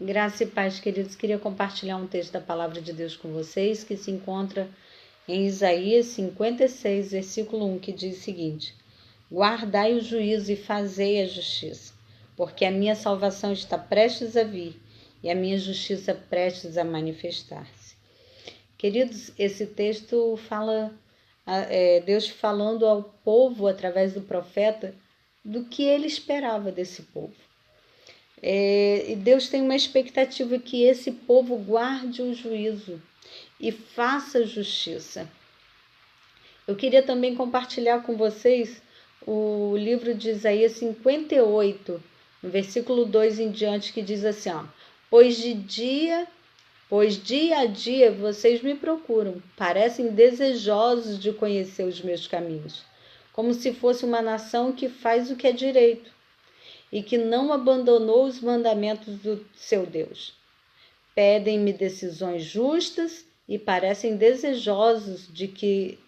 Graça e paz, queridos. Queria compartilhar um texto da Palavra de Deus com vocês, que se encontra em Isaías 56, versículo 1, que diz o seguinte: Guardai o juízo e fazei a justiça, porque a minha salvação está prestes a vir e a minha justiça prestes a manifestar-se. Queridos, esse texto fala, Deus falando ao povo, através do profeta, do que ele esperava desse povo. E Deus tem uma expectativa que esse povo guarde o juízo e faça justiça. Eu queria também compartilhar com vocês o livro de Isaías 58, no versículo 2 em diante, que diz assim, Pois dia a dia vocês me procuram, parecem desejosos de conhecer os meus caminhos, como se fosse uma nação que faz o que é direito e que não abandonou os mandamentos do seu Deus. Pedem-me decisões justas e parecem desejosos de que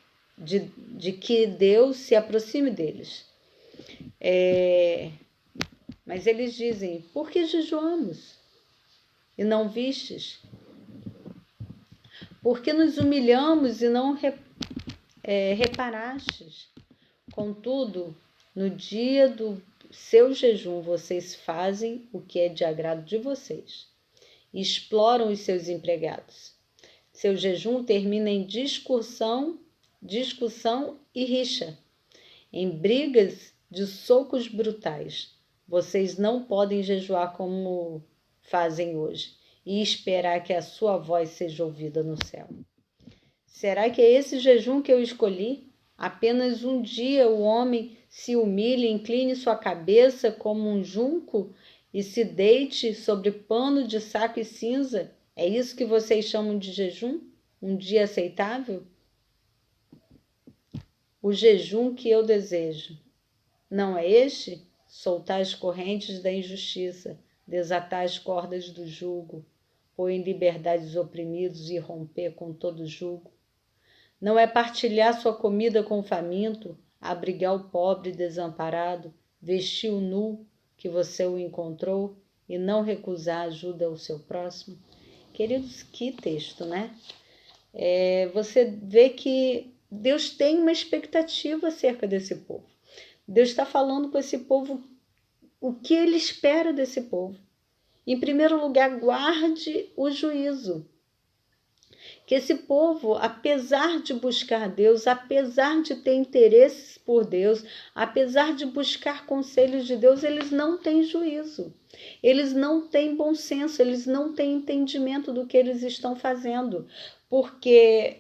Deus se aproxime deles. Mas eles dizem, por que jejuamos e não vistes? Por que nos humilhamos e não reparastes? Contudo, no dia do seu jejum, vocês fazem o que é de agrado de vocês e exploram os seus empregados. Seu jejum termina em discussão e rixa, em brigas de socos brutais. Vocês não podem jejuar como fazem hoje e esperar que a sua voz seja ouvida no céu. Será que é esse jejum que eu escolhi? Apenas um dia o homem se humilhe, incline sua cabeça como um junco e se deite sobre pano de saco e cinza? É isso que vocês chamam de jejum? Um dia aceitável? O jejum que eu desejo não é este? Soltar as correntes da injustiça, desatar as cordas do jugo, pôr em liberdade os oprimidos e romper com todo jugo. Não é partilhar sua comida com o faminto, abrigar o pobre desamparado, vestir o nu que você o encontrou e não recusar ajuda ao seu próximo? Queridos, que texto, né? Você vê que Deus tem uma expectativa acerca desse povo. Deus está falando com esse povo o que ele espera desse povo. Em primeiro lugar, guarde o juízo. Que esse povo, apesar de buscar Deus, apesar de ter interesses por Deus, apesar de buscar conselhos de Deus, eles não têm juízo. Eles não têm bom senso, eles não têm entendimento do que eles estão fazendo, porque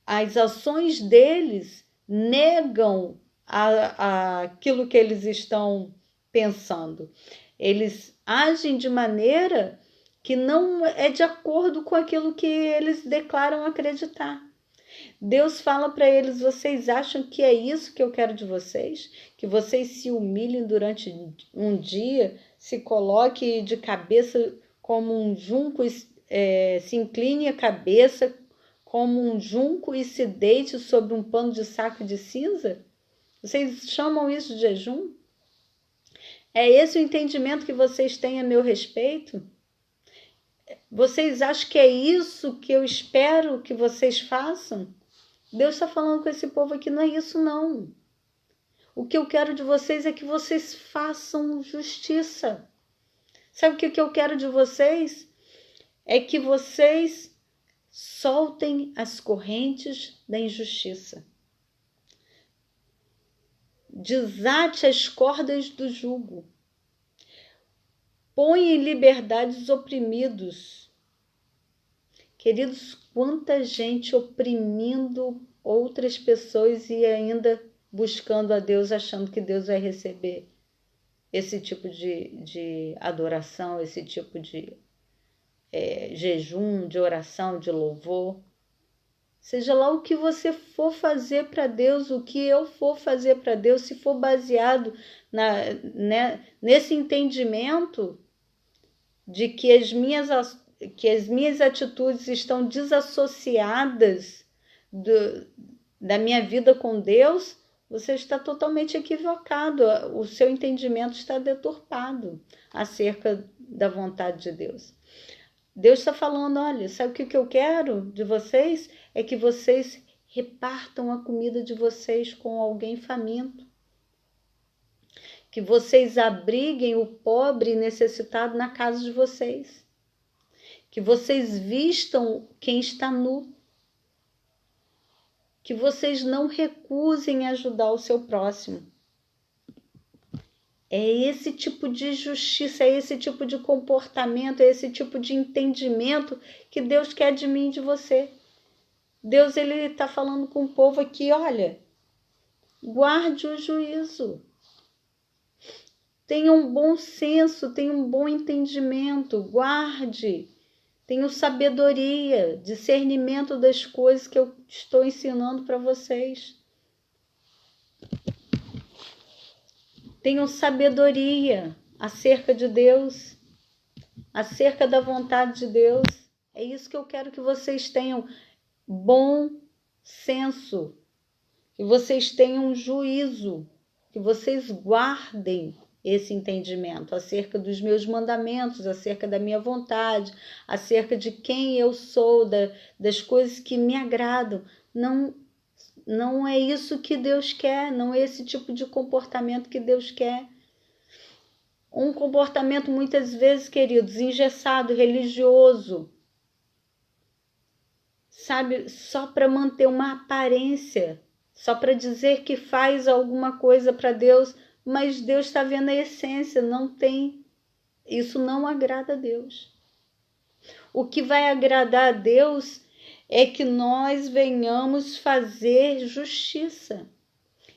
as ações deles negam aquilo que eles estão pensando. Eles agem de maneira que não é de acordo com aquilo que eles declaram acreditar. Deus fala para eles, vocês acham que é isso que eu quero de vocês? Que vocês se humilhem durante um dia, se coloquem de cabeça como um junco, se incline a cabeça como um junco e se deite sobre um pano de saco de cinza? Vocês chamam isso de jejum? É esse o entendimento que vocês têm a meu respeito? Vocês acham que é isso que eu espero que vocês façam? Deus está falando com esse povo aqui, não é isso não. O que eu quero de vocês é que vocês façam justiça. Sabe o que eu quero de vocês? É que vocês soltem as correntes da injustiça. Desate as cordas do jugo. Põe em liberdade os oprimidos. Queridos, quanta gente oprimindo outras pessoas e ainda buscando a Deus, achando que Deus vai receber esse tipo de adoração, esse tipo de jejum, de oração, de louvor. Seja lá o que você for fazer para Deus, o que eu for fazer para Deus, se for baseado nesse entendimento de que as minhas atitudes estão desassociadas da minha vida com Deus, você está totalmente equivocado, o seu entendimento está deturpado acerca da vontade de Deus. Deus está falando, olha, sabe o que eu quero de vocês? É que vocês repartam a comida de vocês com alguém faminto. Que vocês abriguem o pobre e necessitado na casa de vocês. Que vocês vistam quem está nu. Que vocês não recusem ajudar o seu próximo. É esse tipo de justiça, é esse tipo de comportamento, é esse tipo de entendimento que Deus quer de mim e de você. Deus, ele está falando com o povo aqui, olha, guarde o juízo. Tenha um bom senso, tenha um bom entendimento, guarde. Tenha sabedoria, discernimento das coisas que eu estou ensinando para vocês. Tenham sabedoria acerca de Deus, acerca da vontade de Deus. É isso que eu quero que vocês tenham. Bom senso, que vocês tenham juízo, que vocês guardem esse entendimento acerca dos meus mandamentos, acerca da minha vontade, acerca de quem eu sou, das coisas que me agradam. Não é isso que Deus quer, não é esse tipo de comportamento que Deus quer. Um comportamento muitas vezes, queridos, engessado, religioso, sabe, só para manter uma aparência, só para dizer que faz alguma coisa para Deus, mas Deus está vendo a essência, não tem. Isso não agrada a Deus. O que vai agradar a Deus é que nós venhamos fazer justiça.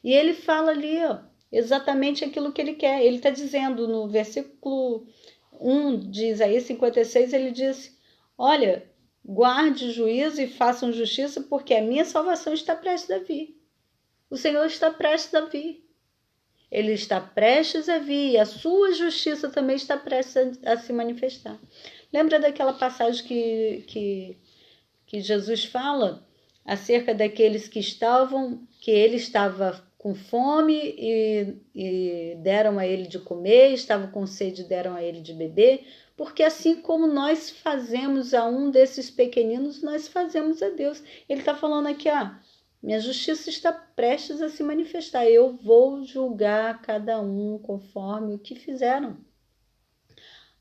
E ele fala ali, ó, exatamente aquilo que ele quer. Ele está dizendo no versículo 1 de Isaías 56, ele diz, olha, guarde juízo e façam justiça, porque a minha salvação está prestes a vir. O Senhor está prestes a vir. Ele está prestes a vir e a sua justiça também está prestes a se manifestar. Lembra daquela passagem que Jesus fala acerca daqueles que ele estava com fome e deram a ele de comer, estava com sede e deram a ele de beber, porque assim como nós fazemos a um desses pequeninos, nós fazemos a Deus. Ele está falando aqui, ó, minha justiça está prestes a se manifestar, eu vou julgar cada um conforme o que fizeram.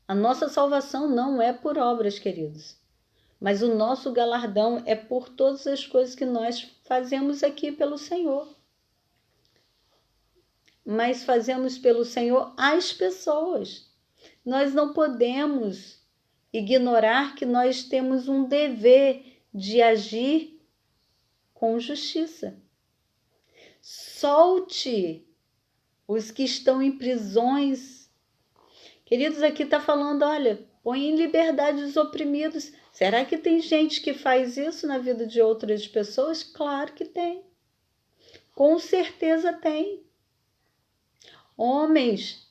A nossa salvação não é por obras, queridos, mas o nosso galardão é por todas as coisas que nós fazemos aqui pelo Senhor. Mas fazemos pelo Senhor as pessoas. Nós não podemos ignorar que nós temos um dever de agir com justiça. Solte os que estão em prisões. Queridos, aqui está falando, olha, põe em liberdade os oprimidos. Será que tem gente que faz isso na vida de outras pessoas? Claro que tem. Com certeza tem. Homens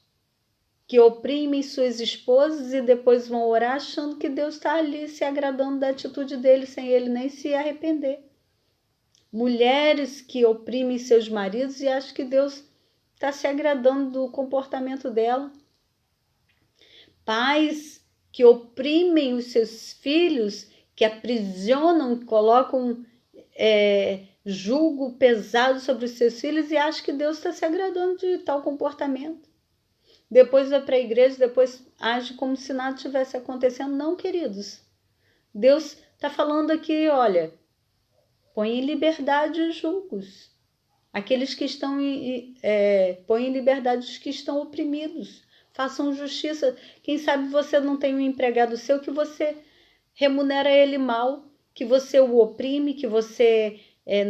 que oprimem suas esposas e depois vão orar achando que Deus está ali se agradando da atitude dele sem ele nem se arrepender. Mulheres que oprimem seus maridos e acham que Deus está se agradando do comportamento dela. Pais que oprimem os seus filhos, que aprisionam, colocam jugo pesado sobre os seus filhos e acham que Deus está se agradando de tal comportamento. Depois vai para a igreja, depois age como se nada tivesse acontecendo. Não, queridos. Deus está falando aqui, olha, põe em liberdade os julgos. Aqueles que estão põe em liberdade os que estão oprimidos. Façam justiça. Quem sabe você não tem um empregado seu que você remunera ele mal, que você o oprime, que você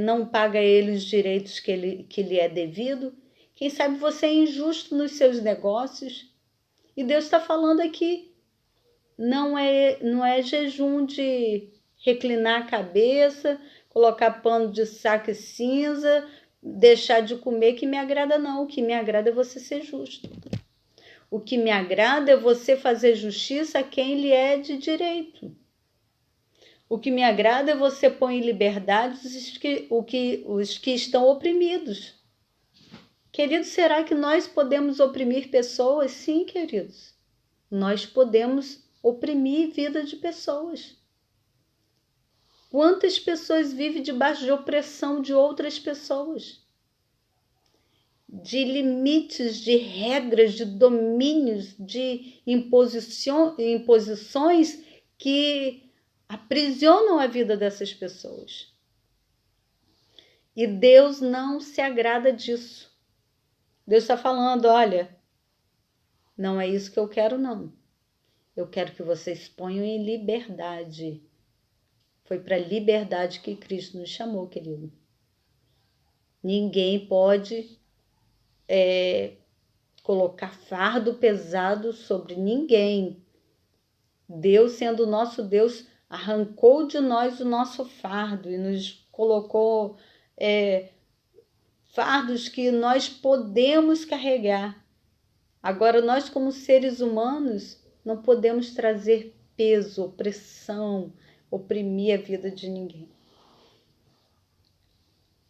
não paga a ele os direitos que lhe é devido. Quem sabe você é injusto nos seus negócios. E Deus está falando aqui. Não é jejum de reclinar a cabeça, colocar pano de saco cinza, deixar de comer que me agrada não. O que me agrada é você ser justo. O que me agrada é você fazer justiça a quem lhe é de direito. O que me agrada é você pôr em liberdade os que estão oprimidos. Queridos, será que nós podemos oprimir pessoas? Sim, queridos. Nós podemos oprimir a vida de pessoas. Quantas pessoas vivem debaixo de opressão de outras pessoas? De limites, de regras, de domínios, de imposições que aprisionam a vida dessas pessoas. E Deus não se agrada disso. Deus está falando, olha, não é isso que eu quero, não. Eu quero que vocês ponham em liberdade. Foi para a liberdade que Cristo nos chamou, querido. Ninguém pode colocar fardo pesado sobre ninguém. Deus, sendo o nosso Deus, arrancou de nós o nosso fardo e nos colocou fardos que nós podemos carregar. Agora, nós como seres humanos não podemos trazer peso, opressão, oprimir a vida de ninguém.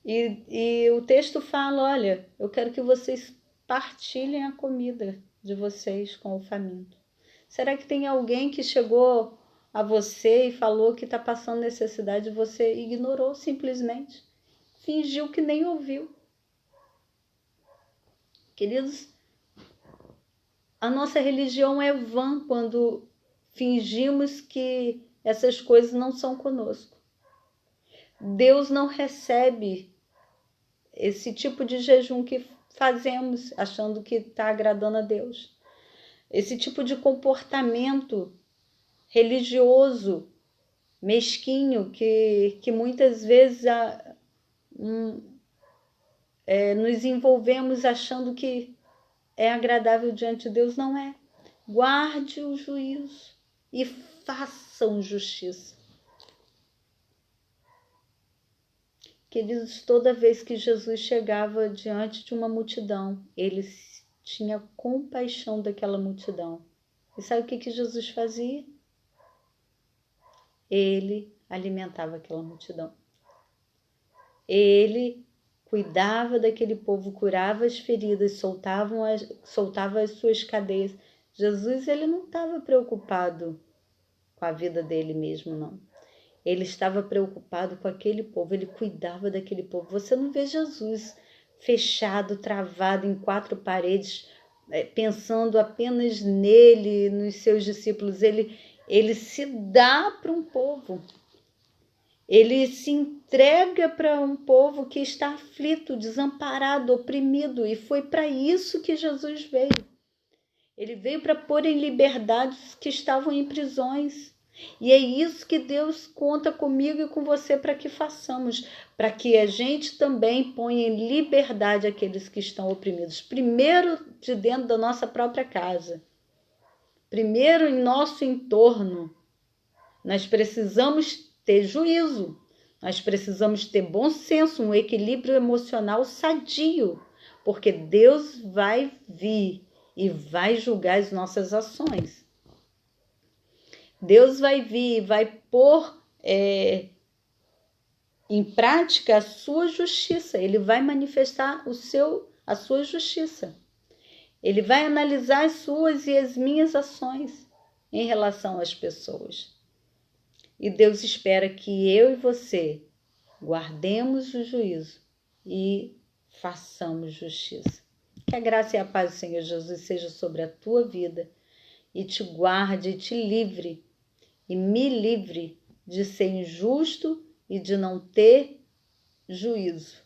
E o texto fala, olha, eu quero que vocês partilhem a comida de vocês com o faminto. Será que tem alguém que chegou a você e falou que está passando necessidade e você ignorou simplesmente? Fingiu que nem ouviu. Queridos, a nossa religião é vã quando fingimos que essas coisas não são conosco. Deus não recebe esse tipo de jejum que fazemos, achando que está agradando a Deus. Esse tipo de comportamento religioso, mesquinho, que muitas vezes nos envolvemos achando que é agradável diante de Deus. Não é. Guarde o juízo e façam justiça. Queridos, toda vez que Jesus chegava diante de uma multidão, ele tinha compaixão daquela multidão. E sabe o que Jesus fazia? Ele alimentava aquela multidão. Ele cuidava daquele povo, curava as feridas, soltava as suas cadeias. Jesus, ele não estava preocupado com a vida dele mesmo, não. Ele estava preocupado com aquele povo, ele cuidava daquele povo. Você não vê Jesus fechado, travado em quatro paredes, pensando apenas nele, nos seus discípulos. Ele se dá para um povo. Ele se entrega para um povo que está aflito, desamparado, oprimido. E foi para isso que Jesus veio. Ele veio para pôr em liberdade os que estavam em prisões. E é isso que Deus conta comigo e com você para que façamos, para que a gente também ponha em liberdade aqueles que estão oprimidos. Primeiro de dentro da nossa própria casa, primeiro em nosso entorno. Nós precisamos ter juízo, nós precisamos ter bom senso, um equilíbrio emocional sadio, porque Deus vai vir e vai julgar as nossas ações. Deus vai vir e vai pôr em prática a sua justiça. Ele vai manifestar a sua justiça. Ele vai analisar as suas e as minhas ações em relação às pessoas. E Deus espera que eu e você guardemos o juízo e façamos justiça. Que a graça e a paz do Senhor Jesus seja sobre a tua vida e te guarde e te livre e me livre de ser injusto e de não ter juízo.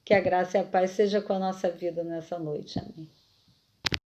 Que a graça e a paz seja com a nossa vida nessa noite. Amém.